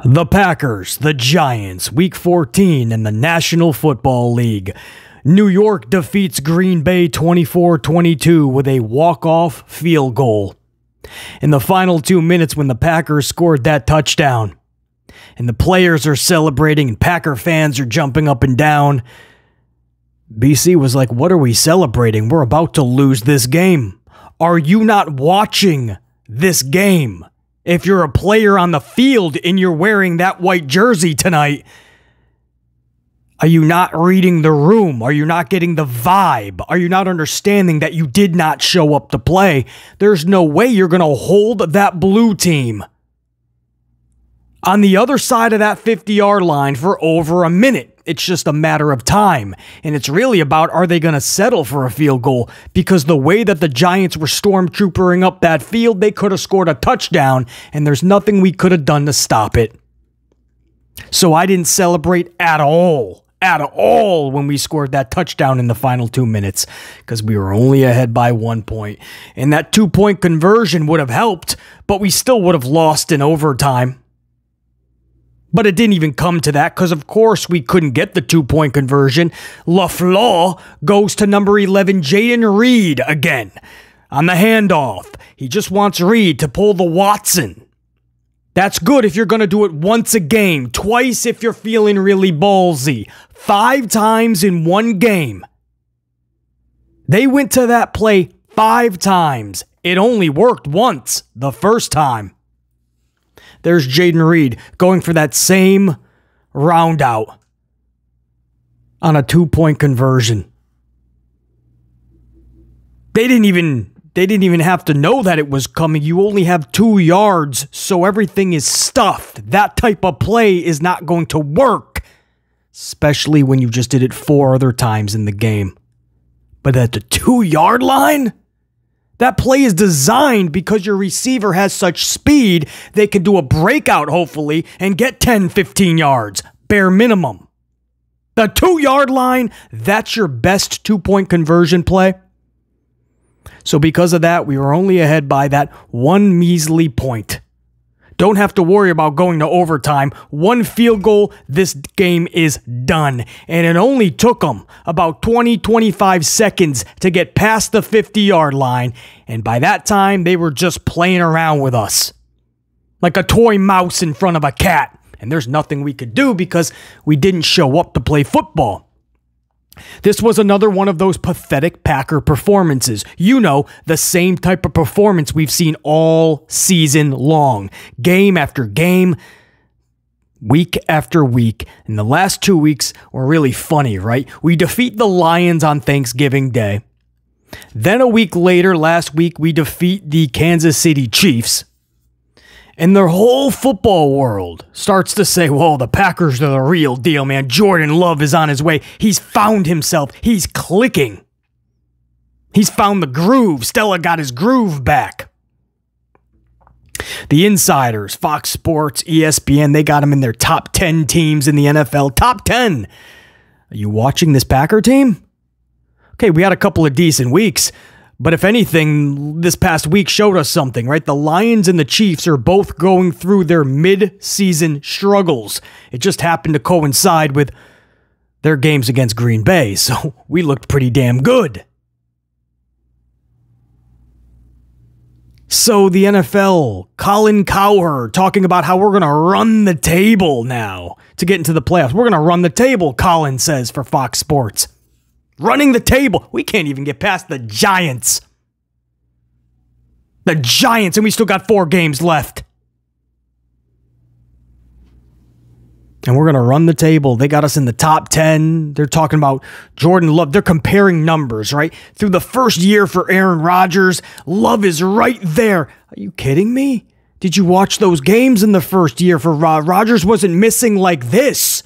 The Packers, the Giants, Week 14 in the National Football League. New York defeats Green Bay 24-22 with a walk-off field goal. In the final 2 minutes when the Packers scored that touchdown, and the players are celebrating and Packer fans are jumping up and down, BC was like, "What are we celebrating? We're about to lose this game. Are you not watching this game? If you're a player on the field and you're wearing that white jersey tonight, are you not reading the room? Are you not getting the vibe? Are you not understanding that you did not show up to play? There's no way you're going to hold that blue team on the other side of that 50-yard line for over a minute. It's just a matter of time. And it's really about, are they going to settle for a field goal? Because the way that the Giants were stormtroopering up that field, they could have scored a touchdown, and there's nothing we could have done to stop it. So I didn't celebrate at all when we scored that touchdown in the final 2 minutes, because we were only ahead by 1 point. And that 2-point conversion would have helped, but we still would have lost in overtime. But it didn't even come to that because, of course, we couldn't get the 2-point conversion. LaFleur goes to number 11, Jaden Reed, again on the handoff. He just wants Reed to pull the Watson. That's good if you're going to do it once a game, twice if you're feeling really ballsy, 5 times in one game. They went to that play 5 times. It only worked once, the first time. There's Jaden Reed going for that same round out on a 2-point conversion. They didn't even have to know that it was coming. You only have 2 yards, so everything is stuffed. That type of play is not going to work, especially when you just did it 4 other times in the game. But at the 2-yard line? That play is designed because your receiver has such speed, they can do a breakout, hopefully, and get 10, 15 yards, bare minimum. The 2-yard line, that's your best 2-point conversion play. So because of that, we were only ahead by that 1 measly point. Don't have to worry about going to overtime. 1 field goal, this game is done. And it only took them about 20, 25 seconds to get past the 50-yard line. And by that time, they were just playing around with us like a toy mouse in front of a cat. And there's nothing we could do because we didn't show up to play football. This was another one of those pathetic Packer performances. You know, the same type of performance we've seen all season long. Game after game, week after week. And the last 2 weeks were really funny, right? We defeat the Lions on Thanksgiving Day. Then a week later, last week, we defeat the Kansas City Chiefs. And the whole football world starts to say, well, the Packers are the real deal, man. Jordan Love is on his way. He's found himself. He's clicking. He's found the groove. Stella got his groove back. The insiders, Fox Sports, ESPN, they got him in their top 10 teams in the NFL. Top 10. Are you watching this Packer team? Okay, we had a couple of decent weeks. But if anything, this past week showed us something, right? The Lions and the Chiefs are both going through their mid-season struggles. It just happened to coincide with their games against Green Bay, so we looked pretty damn good. So the NFL, Colin Cowherd talking about how we're going to run the table now to get into the playoffs. We're going to run the table, Colin says for Fox Sports. Running the table. We can't even get past the Giants. The Giants, and we still got 4 games left. And we're going to run the table. They got us in the top 10. They're talking about Jordan Love. They're comparing numbers, right? Through the first year for Aaron Rodgers, Love is right there. Are you kidding me? Did you watch those games in the first year for Rodgers? Wasn't missing like this.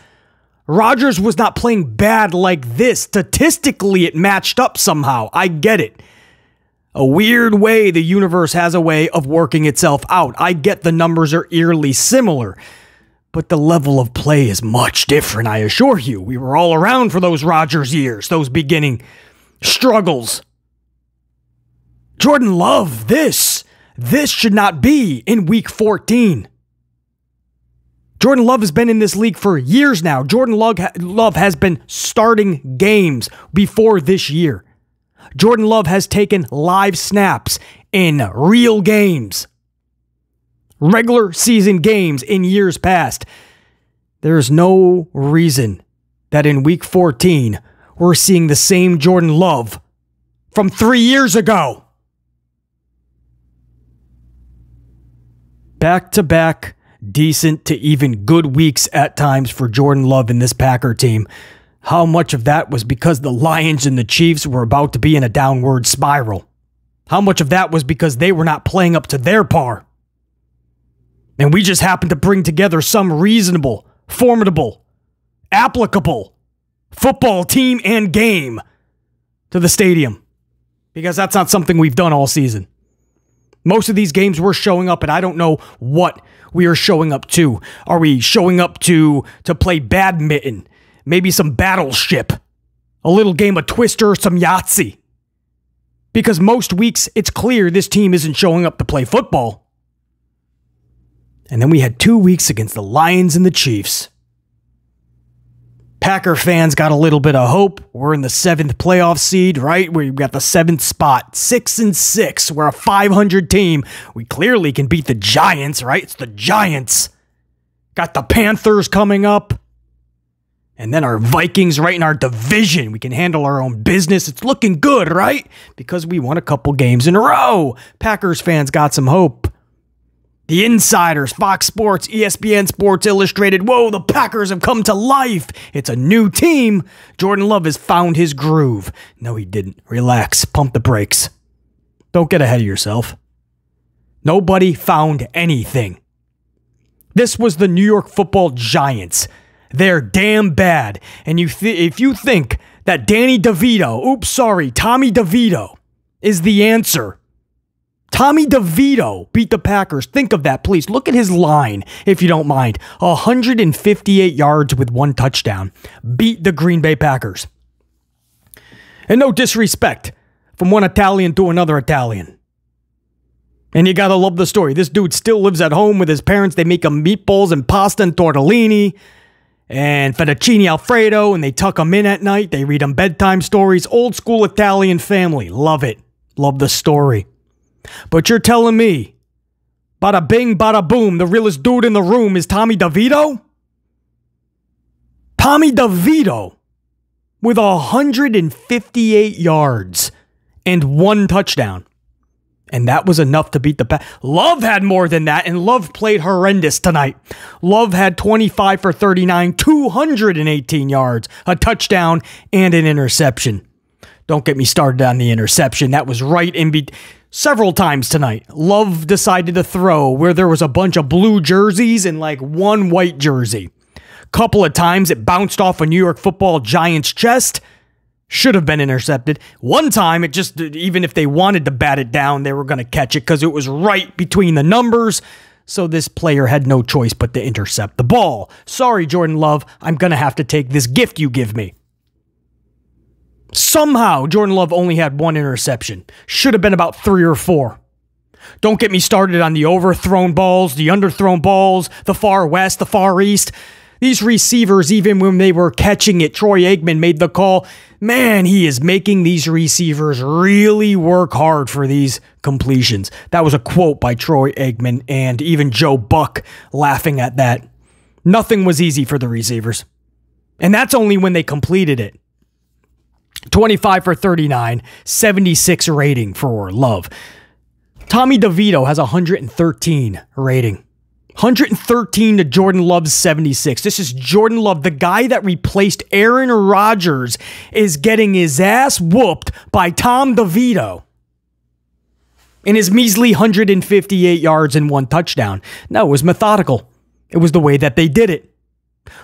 Rodgers was not playing bad like this. Statistically, it matched up somehow. I get it. A weird way the universe has a way of working itself out. I get the numbers are eerily similar. But the level of play is much different, I assure you. We were all around for those Rodgers years, those beginning struggles. Jordan Love, this should not be in week 14. Jordan Love has been in this league for years now. Jordan Love has been starting games before this year. Jordan Love has taken live snaps in real games, regular season games in years past. There's no reason that in week 14, we're seeing the same Jordan Love from 3 years ago. Back-to-back, decent to even good weeks at times for Jordan Love in this Packer team. How much of that was because the Lions and the Chiefs were about to be in a downward spiral? How much of that was because they were not playing up to their par? And we just happened to bring together some reasonable, formidable, applicable football team and game to the stadium. Because that's not something we've done all season. Most of these games we're showing up, and I don't know what we are showing up to. Are we showing up to play badminton? Maybe some battleship? A little game of Twister or some Yahtzee? Because most weeks, it's clear this team isn't showing up to play football. And then we had 2 weeks against the Lions and the Chiefs. Packer fans got a little bit of hope. We're in the 7th playoff seed, right? We've got the 7th spot, 6-6. We're a 500 team. We clearly can beat the Giants, right? It's the Giants. Got the Panthers coming up. And then our Vikings right in our division. We can handle our own business. It's looking good, right? Because we won a couple games in a row. Packers fans got some hope. The insiders, Fox Sports, ESPN Sports Illustrated. Whoa, the Packers have come to life. It's a new team. Jordan Love has found his groove. No, he didn't. Relax. Pump the brakes. Don't get ahead of yourself. Nobody found anything. This was the New York Football Giants. They're damn bad. And if you think that Tommy DeVito is the answer. Tommy DeVito beat the Packers. Think of that, please. Look at his line, if you don't mind. 158 yards with 1 touchdown. Beat the Green Bay Packers. And no disrespect from one Italian to another Italian. And you gotta love the story. This dude still lives at home with his parents. They make him meatballs and pasta and tortellini and fettuccine alfredo, and they tuck him in at night. They read him bedtime stories. Old school Italian family. Love it. Love the story. But you're telling me, bada bing, bada boom, the realest dude in the room is Tommy DeVito? Tommy DeVito with 158 yards and 1 touchdown. And that was enough to beat the Packers. Love had more than that, and Love played horrendous tonight. Love had 25 for 39, 218 yards, a touchdown, and an interception. Don't get me started on the interception. That was right in between. Several times tonight, Love decided to throw where there was a bunch of blue jerseys and like 1 white jersey. Couple of times it bounced off a New York Football Giants chest. Should have been intercepted. One time, it just, even if they wanted to bat it down, they were going to catch it because it was right between the numbers. So this player had no choice but to intercept the ball. Sorry, Jordan Love, I'm going to have to take this gift you give me. Somehow, Jordan Love only had 1 interception. Should have been about 3 or 4. Don't get me started on the overthrown balls, the underthrown balls, the far west, the far east. These receivers, even when they were catching it, Troy Aikman made the call. Man, he is making these receivers really work hard for these completions. That was a quote by Troy Aikman, and even Joe Buck laughing at that. Nothing was easy for the receivers. And that's only when they completed it. 25 for 39, 76 rating for Love. Tommy DeVito has 113 rating. 113 to Jordan Love's 76. This is Jordan Love, the guy that replaced Aaron Rodgers, is getting his ass whooped by Tom DeVito in his measly 158 yards and 1 touchdown. No, it was methodical. It was the way that they did it.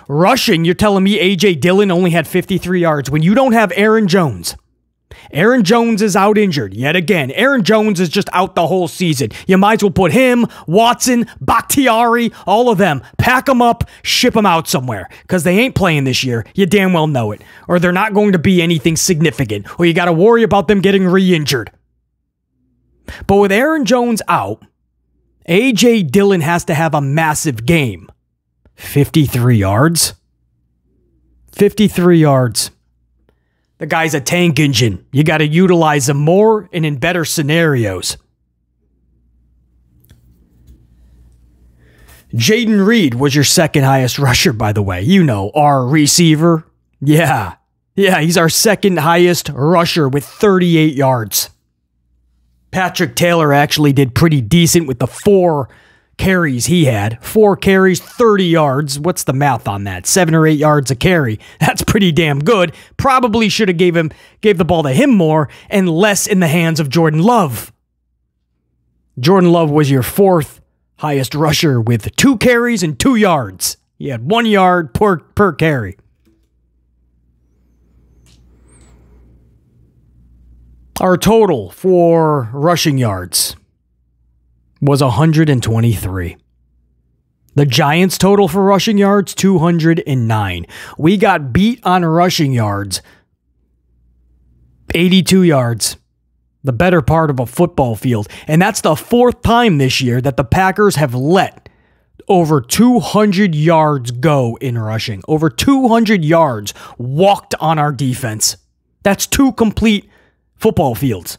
Rushing, you're telling me A.J. Dillon only had 53 yards when you don't have Aaron Jones. Aaron Jones is out injured yet again. Aaron Jones is just out the whole season. You might as well put him, Watson, Bakhtiari, all of them. Pack them up, ship them out somewhere. Because they ain't playing this year. You damn well know it. Or they're not going to be anything significant. Or you got to worry about them getting re-injured. But with Aaron Jones out, A.J. Dillon has to have a massive game 53 yards. 53 yards. The guy's a tank engine. You got to utilize him more and in better scenarios. Jaden Reed was your second highest rusher, by the way. You know, our receiver. Yeah, he's our second highest rusher with 38 yards. Patrick Taylor actually did pretty decent with the 4 carries he had. 4 carries, 30 yards. What's the math on that? 7 or 8 yards a carry. That's pretty damn good. Probably should have gave the ball to him more and less in the hands of Jordan Love. Jordan Love was your 4th highest rusher with 2 carries and 2 yards. He had 1 yard per carry. Our total for rushing yards was 123. The Giants' total for rushing yards, 209. We got beat on rushing yards, 82 yards. The better part of a football field. And that's the 4th time this year that the Packers have let over 200 yards go in rushing. Over 200 yards walked on our defense. That's 2 complete football fields.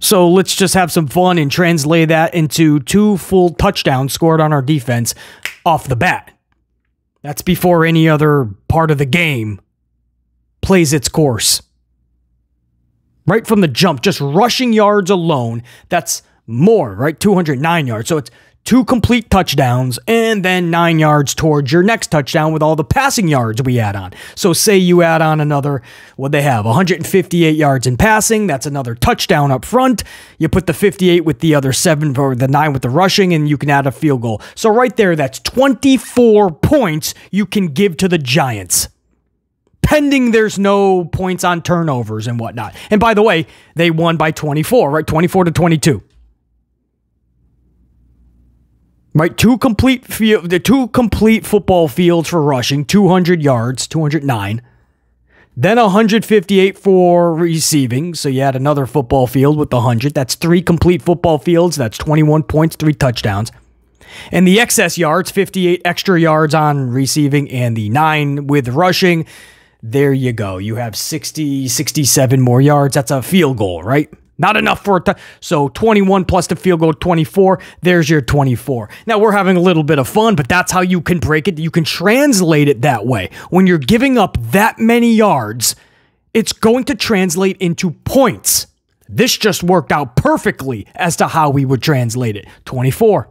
So let's just have some fun and translate that into 2 full touchdowns scored on our defense off the bat. That's before any other part of the game plays its course. Right from the jump, just rushing yards alone, that's more, right? 209 yards. So it's 2 complete touchdowns and then 9 yards towards your next touchdown with all the passing yards we add on. So say you add on another, what they have, 158 yards in passing. That's another touchdown up front. You put the 58 with the other 7 or the 9 with the rushing and you can add a field goal. So right there, that's 24 points you can give to the Giants. Pending there's no points on turnovers and whatnot. And by the way, they won by 24, right? 24-22. Right? 2 complete football fields for rushing, 200 yards, 209. Then 158 for receiving. So you had another football field with the 100. That's 3 complete football fields. That's 21 points, 3 touchdowns. And the excess yards, 58 extra yards on receiving and the 9 with rushing. There you go. You have 60, 67 more yards. That's a field goal, right? Not enough for a so 21 plus the field goal, 24. There's your 24. Now, we're having a little bit of fun, but that's how you can break it. You can translate it that way. When you're giving up that many yards, it's going to translate into points. This just worked out perfectly as to how we would translate it. 24.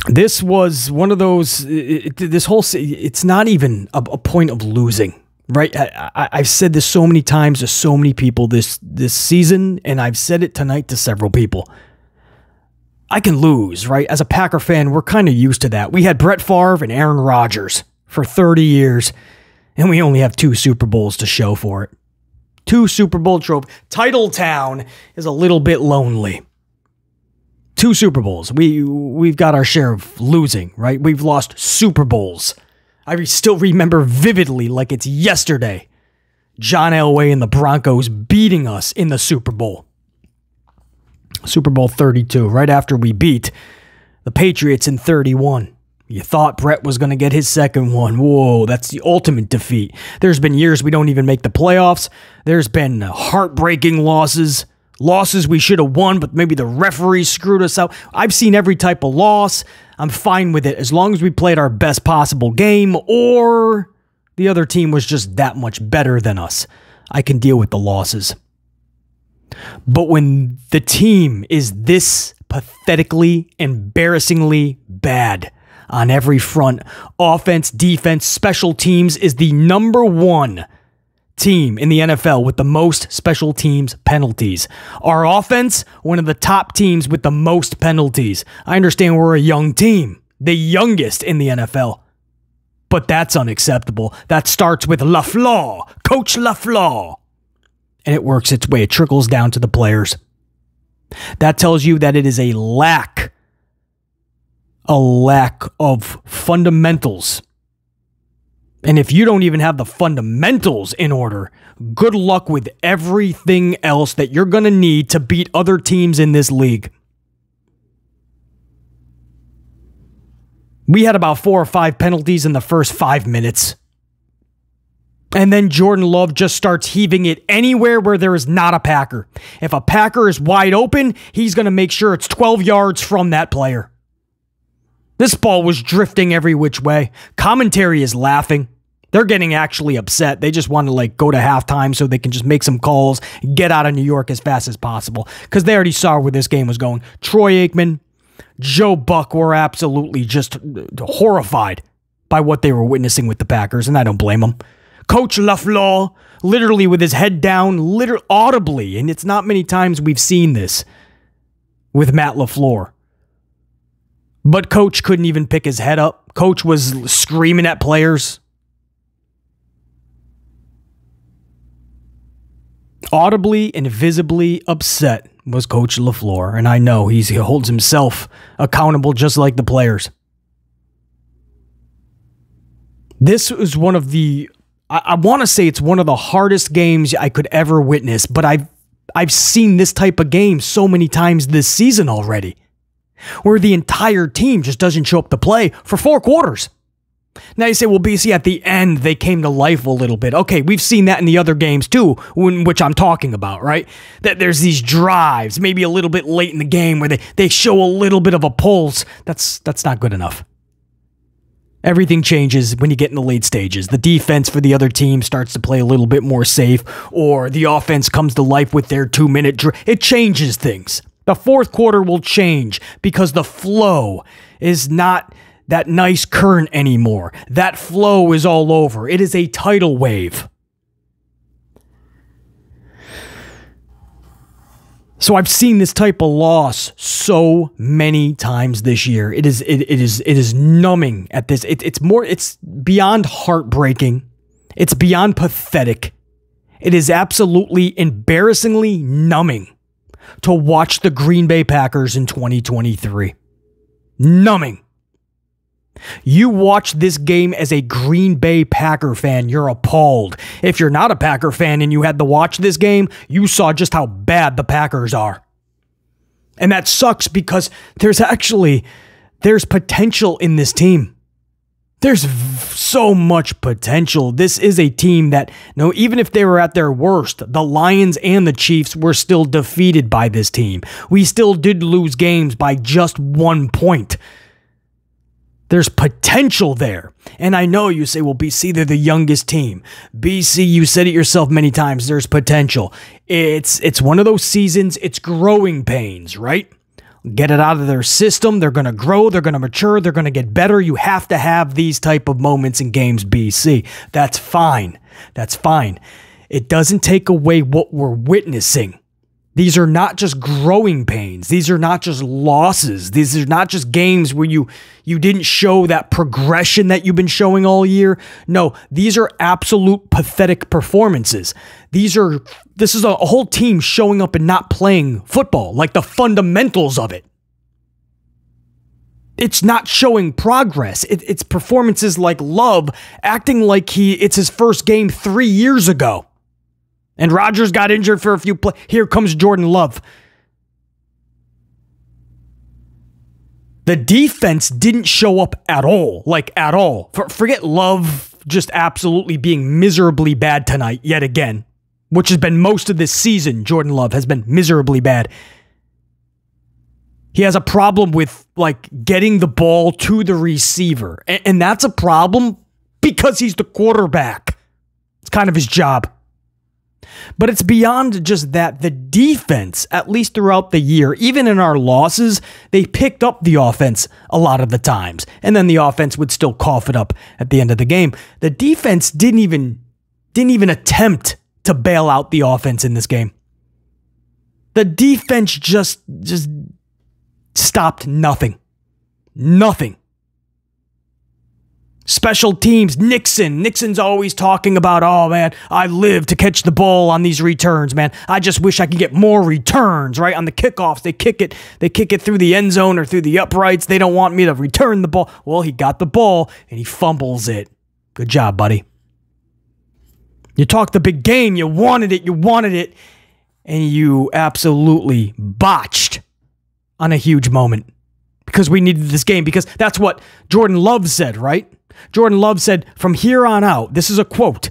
This was one of those, it's not even a point of losing, right? I've said this so many times to so many people this season, and I've said it tonight to several people. I can lose, right? As a Packer fan, we're kind of used to that. We had Brett Favre and Aaron Rodgers for 30 years, and we only have 2 Super Bowls to show for it. 2 Super Bowl trophies. Titletown is a little bit lonely. 2 Super Bowls. We've got our share of losing, right? We've lost Super Bowls. I still remember vividly, like it's yesterday, John Elway and the Broncos beating us in the Super Bowl. Super Bowl 32, right after we beat the Patriots in 31. You thought Brett was going to get his second one. Whoa, that's the ultimate defeat. There's been years we don't even make the playoffs. There's been heartbreaking losses. Losses we should have won, but maybe the referee screwed us out. I've seen every type of loss. I'm fine with it as long as we played our best possible game or the other team was just that much better than us. I can deal with the losses. But when the team is this pathetically, embarrassingly bad on every front, offense, defense, special teams is the number 1 team in the NFL with the most special teams penalties. Our offense, one of the top teams with the most penalties. I understand we're a young team, the youngest in the NFL, but that's unacceptable. That starts with LaFleur, Coach LaFleur, and it works its way. It trickles down to the players. That tells you that it is a lack of fundamentals. And if you don't even have the fundamentals in order, good luck with everything else that you're going to need to beat other teams in this league. We had about 4 or 5 penalties in the first 5 minutes. And then Jordan Love just starts heaving it anywhere where there is not a Packer. If a Packer is wide open, he's going to make sure it's 12 yards from that player. This ball was drifting every which way. Commentary is laughing. They're getting actually upset. They just want to go to halftime so they can just make some calls, get out of New York as fast as possible, because they already saw where this game was going. Troy Aikman, Joe Buck were absolutely just horrified by what they were witnessing with the Packers, and I don't blame them. Coach LaFleur, literally with his head down, audibly, and it's not many times we've seen this with Matt LaFleur. But Coach couldn't even pick his head up. Coach was screaming at players. Audibly and visibly upset was Coach LaFleur, and I know he holds himself accountable just like the players. This was one of the, I want to say it's one of the hardest games I could ever witness, but I've seen this type of game so many times this season already, where the entire team just doesn't show up to play for 4 quarters. Now you say, well, BC, at the end, they came to life a little bit. Okay, we've seen that in the other games too, which I'm talking about, right? That there's these drives, maybe a little bit late in the game, where they show a little bit of a pulse. That's not good enough. Everything changes when you get in the late stages. The defense for the other team starts to play a little bit more safe, or the offense comes to life with their 2-minute drill. It changes things. The fourth quarter will change because the flow is not that nice current anymore. That flow is all over. It is a tidal wave. So I've seen this type of loss so many times this year. It is numbing at this. It's beyond heartbreaking. It's beyond pathetic. It is absolutely embarrassingly numbing to watch the Green Bay Packers in 2023. Numbing. You watch this game as a Green Bay Packer fan, you're appalled. If you're not a Packer fan and you had to watch this game, you saw just how bad the Packers are. And that sucks because there's potential in this team. There's so much potential. This is a team that, even if they were at their worst, the Lions and the Chiefs were still defeated by this team. We still did lose games by just 1 point. There's potential there. And I know you say, well, BC, they're the youngest team. BC, you said it yourself many times, there's potential. It's one of those seasons, it's growing pains, right? Get it out of their system. They're going to grow. They're going to mature. They're going to get better. You have to have these type of moments in games, BC. That's fine. That's fine. It doesn't take away what we're witnessing. These are not just growing pains. These are not just losses. These are not just games where you didn't show that progression that you've been showing all year. No, these are absolute pathetic performances. This is a whole team showing up and not playing football, like the fundamentals of it. It's not showing progress. It's performances like Love acting like it's his first game 3 years ago. And Rodgers got injured for a few plays. Here comes Jordan Love. The defense didn't show up at all. Like, at all. Forget Love just absolutely being miserably bad tonight, yet again. Which has been most of this season. Jordan Love has been miserably bad. He has a problem with, getting the ball to the receiver. And that's a problem because he's the quarterback. It's kind of his job. But it's beyond just that. The defense, at least throughout the year, even in our losses, they picked up the offense a lot of the times. And then the offense would still cough it up at the end of the game. The defense didn't even attempt to bail out the offense in this game. The defense just stopped nothing. Nothing. Special teams, Nixon's always talking about, oh man, I live to catch the ball on these returns, man. I just wish I could get more returns, right? On the kickoffs, they kick it through the end zone or through the uprights. They don't want me to return the ball. Well, he got the ball and he fumbles it. Good job, buddy. You talked the big game, you wanted it, and you absolutely botched on a huge moment. because we needed this game, because that's what Jordan Love said, right? Jordan Love said, from here on out, this is a quote,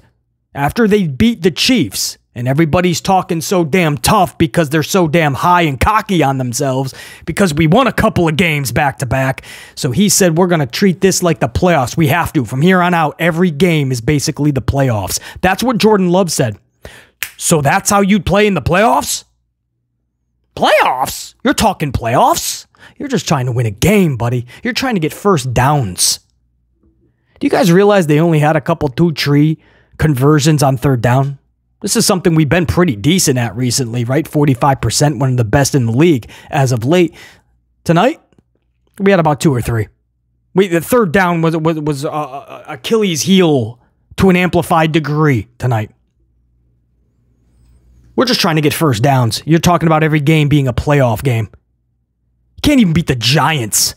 after they beat the Chiefs, and everybody's talking so damn tough because they're so damn high and cocky on themselves because we won a couple of games back to back. So he said, we're going to treat this like the playoffs. We have to. From here on out, every game is basically the playoffs. That's what Jordan Love said. So that's how you'd play in the playoffs? Playoffs? You're talking playoffs? You're just trying to win a game, buddy. You're trying to get first downs. Do you guys realize they only had a couple 2-3 conversions on third down? This is something we've been pretty decent at recently, right? 45%, one of the best in the league as of late. Tonight, we had about 2 or 3. The third down was Achilles' heel to an amplified degree tonight. We're just trying to get first downs. You're talking about every game being a playoff game. You can't even beat the Giants.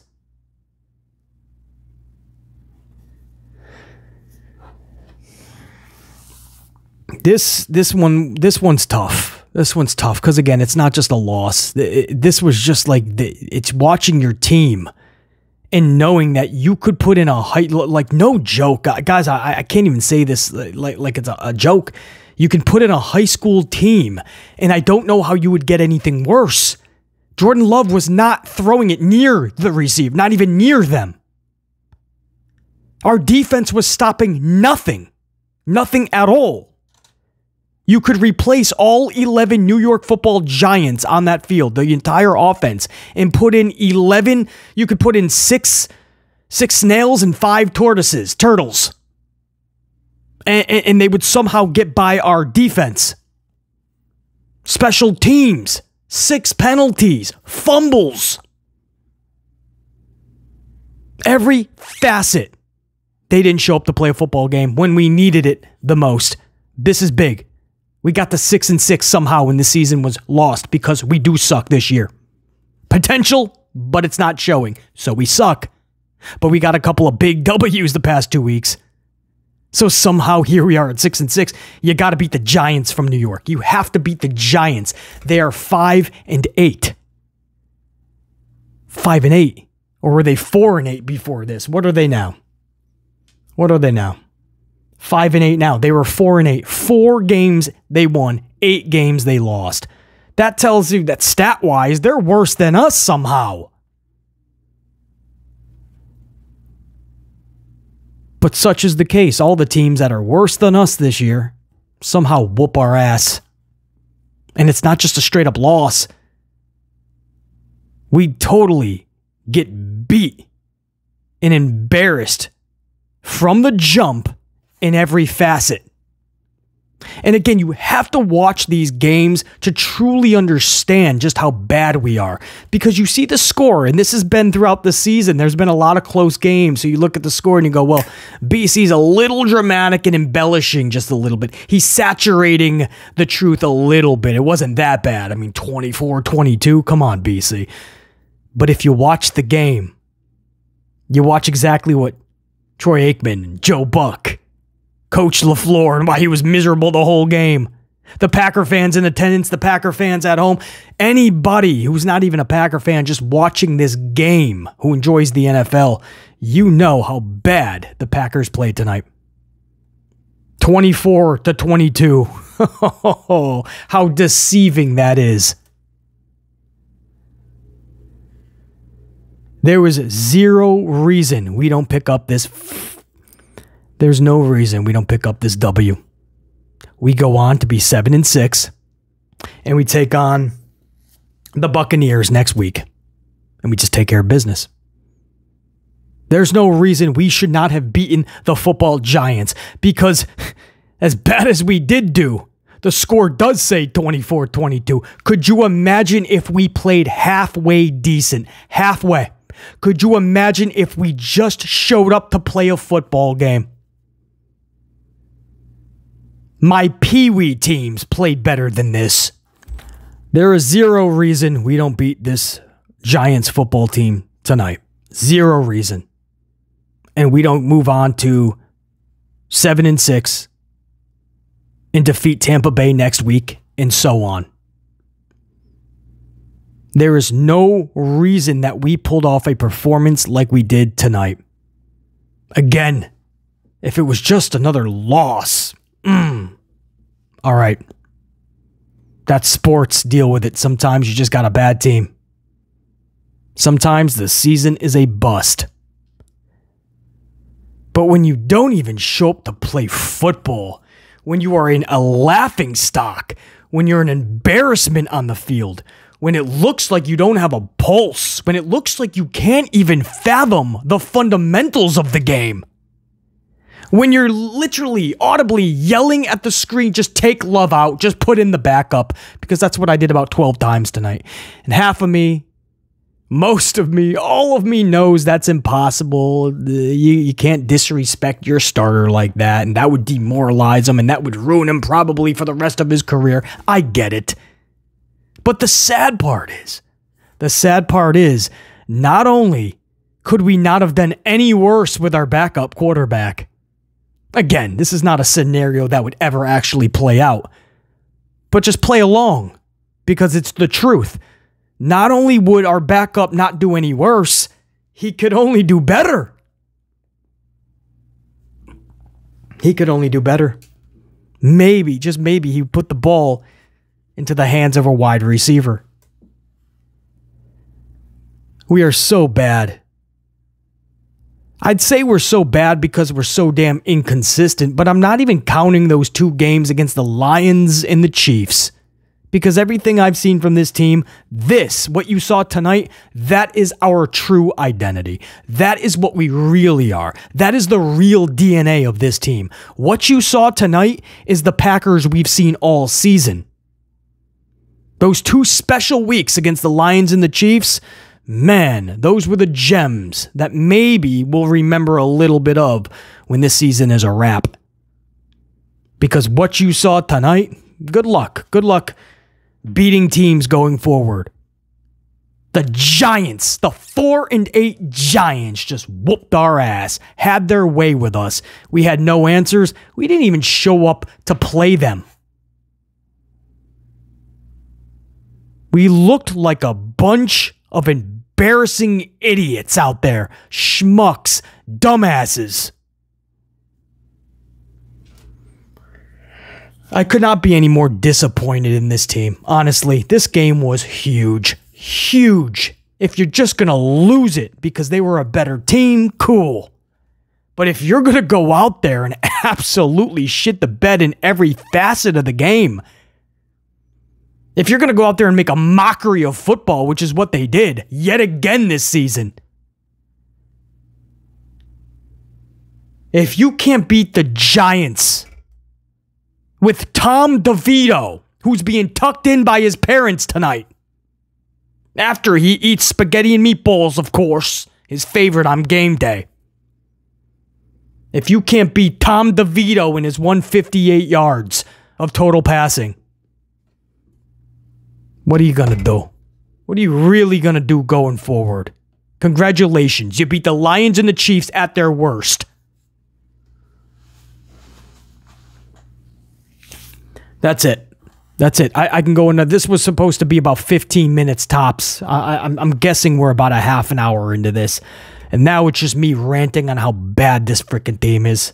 This one's tough. This one's tough because, again, it's not just a loss. This was just like it's watching your team and knowing that you could put in a height, like, no joke, guys. I can't even say this like it's a joke. You can put in a high school team, and I don't know how you would get anything worse. Jordan Love was not throwing it near the receiver, not even near them. Our defense was stopping nothing at all. You could replace all 11 New York Football Giants on that field, the entire offense, and put in 11. You could put in six snails and 5 turtles. And they would somehow get by our defense. Special teams, 6 penalties, fumbles. Every facet. They didn't show up to play a football game when we needed it the most. This is big. We got the 6-6 somehow when the season was lost because we do suck this year. Potential, but it's not showing. So we suck. But we got a couple of big W's the past 2 weeks. So somehow here we are at 6-6. You got to beat the Giants from New York. You have to beat the Giants. They are 5-8. 5-8. Or were they 4-8 before this? What are they now? 5-8 now. They were 4-8. 4 games they won. 8 games they lost. That tells you that stat-wise, they're worse than us somehow. But such is the case. All the teams that are worse than us this year somehow whoop our ass. And it's not just a straight-up loss. We totally get beat and embarrassed from the jump in every facet. And again, you have to watch these games to truly understand just how bad we are. Because you see the score, and this has been throughout the season. There's been a lot of close games. So you look at the score and you go, well, BC's a little dramatic and embellishing just a little bit. He's saturating the truth a little bit. It wasn't that bad. I mean, 24-22. Come on, BC. But if you watch the game, you watch exactly what Troy Aikman, Joe Buck, Coach LaFleur, and why he was miserable the whole game. The Packer fans in attendance, the Packer fans at home, anybody who's not even a Packer fan just watching this game who enjoys the NFL, you know how bad the Packers played tonight. 24-22. How deceiving that is. There was zero reason we don't pick up this. There's no reason we don't pick up this W. We go on to be 7-6, and we take on the Buccaneers next week, and we just take care of business. There's no reason we should not have beaten the football Giants, because as bad as we did do, the score does say 24-22. Could you imagine if we played halfway decent? Halfway. Could you imagine if we just showed up to play a football game? My Pee-wee teams played better than this. There is zero reason we don't beat this Giants football team tonight. Zero reason. And we don't move on to 7-6 and defeat Tampa Bay next week and so on. There is no reason that we pulled off a performance like we did tonight. Again, if it was just another loss, all right. That's sports. Deal with it. Sometimes you just got a bad team. Sometimes the season is a bust. But when you don't even show up to play football, when you are in a laughingstock, when you're an embarrassment on the field, when it looks like you don't have a pulse, when it looks like you can't even fathom the fundamentals of the game, when you're literally audibly yelling at the screen, just take Love out, just put in the backup, because that's what I did about 12 times tonight. And half of me, most of me, all of me knows that's impossible. You can't disrespect your starter like that, and that would demoralize him, and that would ruin him probably for the rest of his career. I get it. But the sad part is, not only could we not have done any worse with our backup quarterback. Again, this is not a scenario that would ever actually play out. But just play along, because it's the truth. Not only would our backup not do any worse, he could only do better. He could only do better. Maybe, just maybe, he put the ball into the hands of a wide receiver. We are so bad. I'd say we're so bad because we're so damn inconsistent, but I'm not even counting those 2 games against the Lions and the Chiefs. Because everything I've seen from this team, what you saw tonight, that is our true identity. That is what we really are. That is the real DNA of this team. What you saw tonight is the Packers we've seen all season. Those 2 special weeks against the Lions and the Chiefs, man, those were the gems that maybe we'll remember a little bit of when this season is a wrap. Because what you saw tonight, good luck. Good luck beating teams going forward. The Giants, the 4-8 Giants just whooped our ass, had their way with us. We had no answers. We didn't even show up to play them. We looked like a bunch of embarrassing idiots out there. Schmucks, dumbasses. I could not be any more disappointed in this team. Honestly, this game was huge. Huge. If you're just going to lose it because they were a better team, cool. But if you're going to go out there and absolutely shit the bed in every facet of the game, if you're going to go out there and make a mockery of football, which is what they did yet again this season, if you can't beat the Giants with Tom DeVito, who's being tucked in by his parents tonight, after he eats spaghetti and meatballs, of course, his favorite on game day. If you can't beat Tom DeVito in his 158 yards of total passing, what are you going to do? What are you really going to do going forward? Congratulations, you beat the Lions and the Chiefs at their worst. That's it. That's it. I can go into... This was supposed to be about 15 minutes tops. I'm guessing we're about a half an hour into this. And now it's just me ranting on how bad this freaking team is.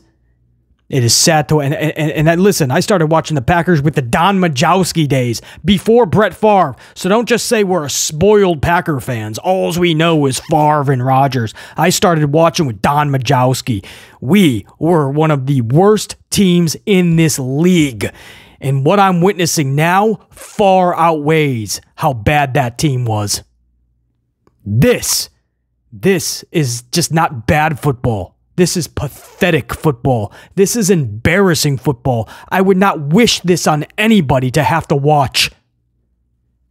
It is sad to... And listen, I started watching the Packers with the Don Majkowski days before Brett Favre. So don't just say we're a spoiled Packer fans. All we know is Favre and Rodgers. I started watching with Don Majkowski. We were one of the worst teams in this league. And what I'm witnessing now far outweighs how bad that team was. This is just not bad football. This is pathetic football. This is embarrassing football. I would not wish this on anybody to have to watch.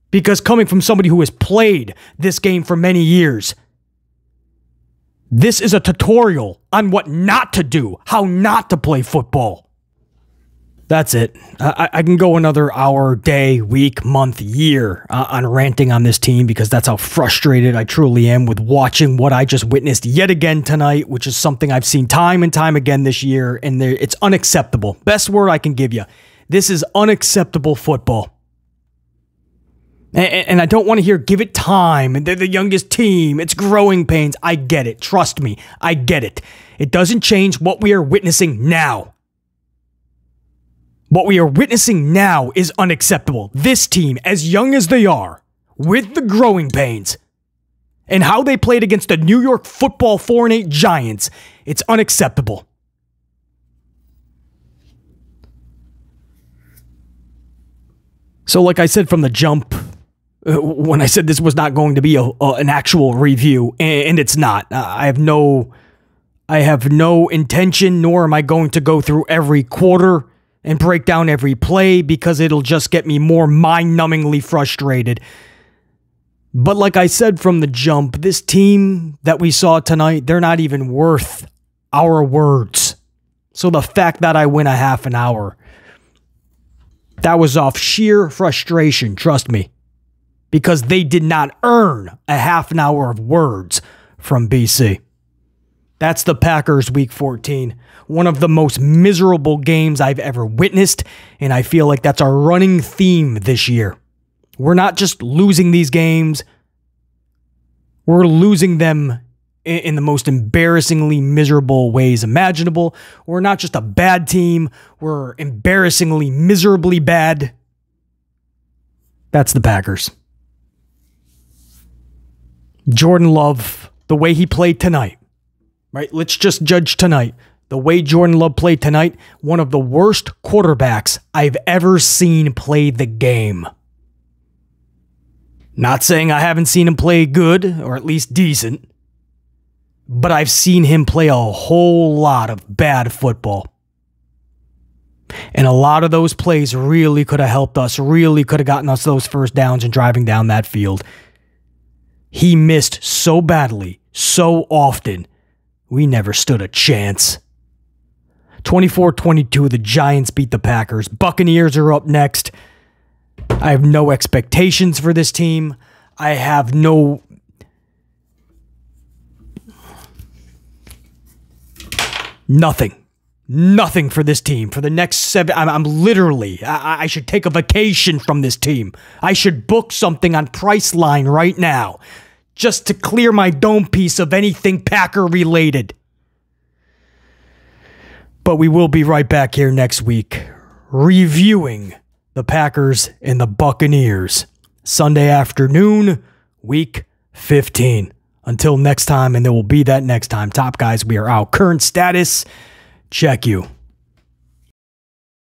Because coming from somebody who has played this game for many years, this is a tutorial on what not to do, how not to play football. That's it. I can go another hour, day, week, month, year on ranting on this team because that's how frustrated I truly am with watching what I just witnessed yet again tonight, which is something I've seen time and time again this year, and it's unacceptable. Best word I can give you. This is unacceptable football. And I don't want to hear, give it time, they're the youngest team, it's growing pains. I get it. Trust me, I get it. It doesn't change what we are witnessing now. What we are witnessing now is unacceptable. This team, as young as they are, with the growing pains, and how they played against the New York Football 4-8 Giants, it's unacceptable. So like I said from the jump, when I said this was not going to be an actual review, and it's not. I have no intention, nor am I going to go through every quarter and break down every play, because it'll just get me more mind-numbingly frustrated. But like I said from the jump, this team that we saw tonight, they're not even worth our words. So the fact that I win a half an hour, that was off sheer frustration, trust me. Because they did not earn a half an hour of words from BC. That's the Packers Week 14. One of the most miserable games I've ever witnessed, and I feel like that's our running theme this year. We're not just losing these games, we're losing them in the most embarrassingly miserable ways imaginable. We're not just a bad team, we're embarrassingly miserably bad. That's the Packers. Jordan Love, the way he played tonight, right? Let's just judge tonight. The way Jordan Love played tonight, one of the worst quarterbacks I've ever seen play the game. Not saying I haven't seen him play good, or at least decent, but I've seen him play a whole lot of bad football. And a lot of those plays really could have helped us, really could have gotten us those first downs and driving down that field. He missed so badly, so often, we never stood a chance. 24-22, the Giants beat the Packers. Buccaneers are up next. I have no expectations for this team. I have no... Nothing for this team. For the next 7... I'm literally... I should take a vacation from this team. I should book something on Priceline right now, just to clear my dome piece of anything Packer related. But we will be right back here next week, reviewing the Packers and the Buccaneers. Sunday afternoon, week 15. Until next time, and there will be that next time. Top guys, we are out. Current status, check you.